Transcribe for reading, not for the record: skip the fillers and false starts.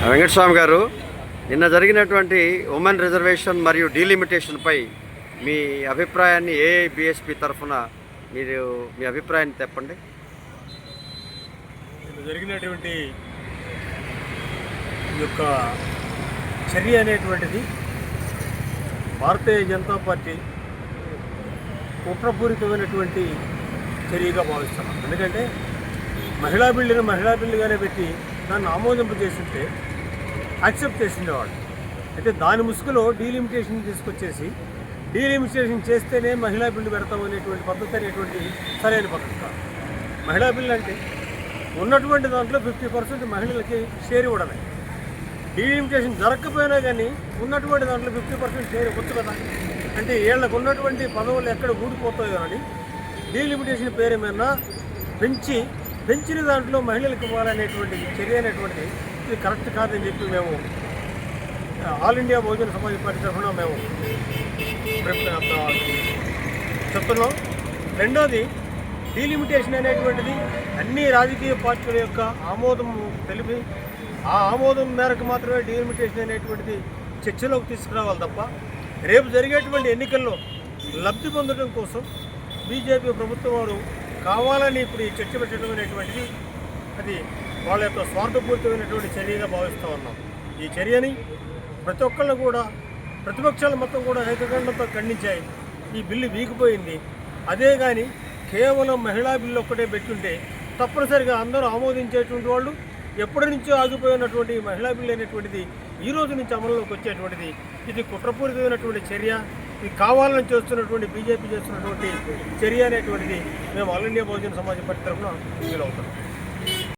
వెంకటస్వామి గారు, నిన్న జరిగినటువంటి ఉమెన్ రిజర్వేషన్ మరియు డీలిమిటేషన్పై మీ అభిప్రాయాన్ని ఏఐబిఎస్పి తరఫున మీరు మీ అభిప్రాయాన్ని చెప్పండి. జరిగినటువంటి ఈ యొక్క చర్య అనేటువంటిది భారతీయ జనతా పార్టీ కుట్రపూరితమైనటువంటి చర్యగా భావిస్తున్నాం. ఎందుకంటే మహిళా బిల్లుగానే పెట్టి దాన్ని ఆమోదింపజేస్తుంటే యాక్సెప్ట్ చేసిండేవాడు. అయితే దాని ముసుగులో డీలిమిటేషన్ తీసుకొచ్చేసి డీలిమిటేషన్ చేస్తేనే మహిళా బిల్లు పెడతామనేటువంటి పద్ధతి అనేటువంటి సరైన పద్ధతి కాదు. మహిళా బిల్లు అంటే ఉన్నటువంటి దాంట్లో 50% మహిళలకి షేర్ ఇవ్వడమే. డీలిమిటేషన్ జరగకపోయినా కానీ ఉన్నటువంటి దాంట్లో 50% షేర్ ఇవ్వచ్చు కదా. అంటే వీళ్ళకు ఉన్నటువంటి పదవులు ఎక్కడ ఊడిపోతాయో అని డీలిమిటేషన్ పేరు ఏమైనా పెంచిన దాంట్లో మహిళలకు ఇవ్వాలనేటువంటి చర్య అనేటువంటిది ఇది కరెక్ట్ కాదని చెప్పి మేము all India Bahujan Samaj party తరఫున మేము చెప్తున్నాం. రెండోది, డీలిమిటేషన్ అనేటువంటిది అన్ని రాజకీయ పార్టీల యొక్క ఆమోదం తెలిపి ఆ ఆమోదం మేరకు మాత్రమే డీలిమిటేషన్ అనేటువంటిది చర్చలోకి తీసుకురావాలి తప్ప రేపు జరిగేటువంటి ఎన్నికల్లో లబ్ధి పొందడం కోసం బీజేపీ ప్రభుత్వం వారు కావాలని ఇప్పుడు ఈ చర్చ పెట్టడం అనేటువంటిది అది వాళ్ళ యొక్క స్వార్థపూరితమైనటువంటి చర్యగా భావిస్తూ ఉన్నాం. ఈ చర్యని ప్రతి ఒక్కళ్ళు కూడా ప్రతిపక్షాలు మొత్తం కూడా ఏకకంఠంతో ఖండించాయి. ఈ బిల్లు వీగిపోయింది. అదే కానీ కేవలం మహిళా బిల్లు ఒక్కటే పెట్టుంటే తప్పనిసరిగా అందరూ ఆమోదించేటువంటి వాళ్ళు ఎప్పటి నుంచో ఆగిపోయినటువంటి మహిళా బిల్లు అనేటువంటిది ఈ రోజు నుంచి అమలులోకి వచ్చేటువంటిది ఇది కుట్రపూరితమైనటువంటి చర్య. ఇది కావాలని చేస్తున్నటువంటి బీజేపీ చేస్తున్నటువంటి చర్య అనేటువంటిది మేము all India Bahujan Samaj party తరఫున ఫీల్ అవుతాం.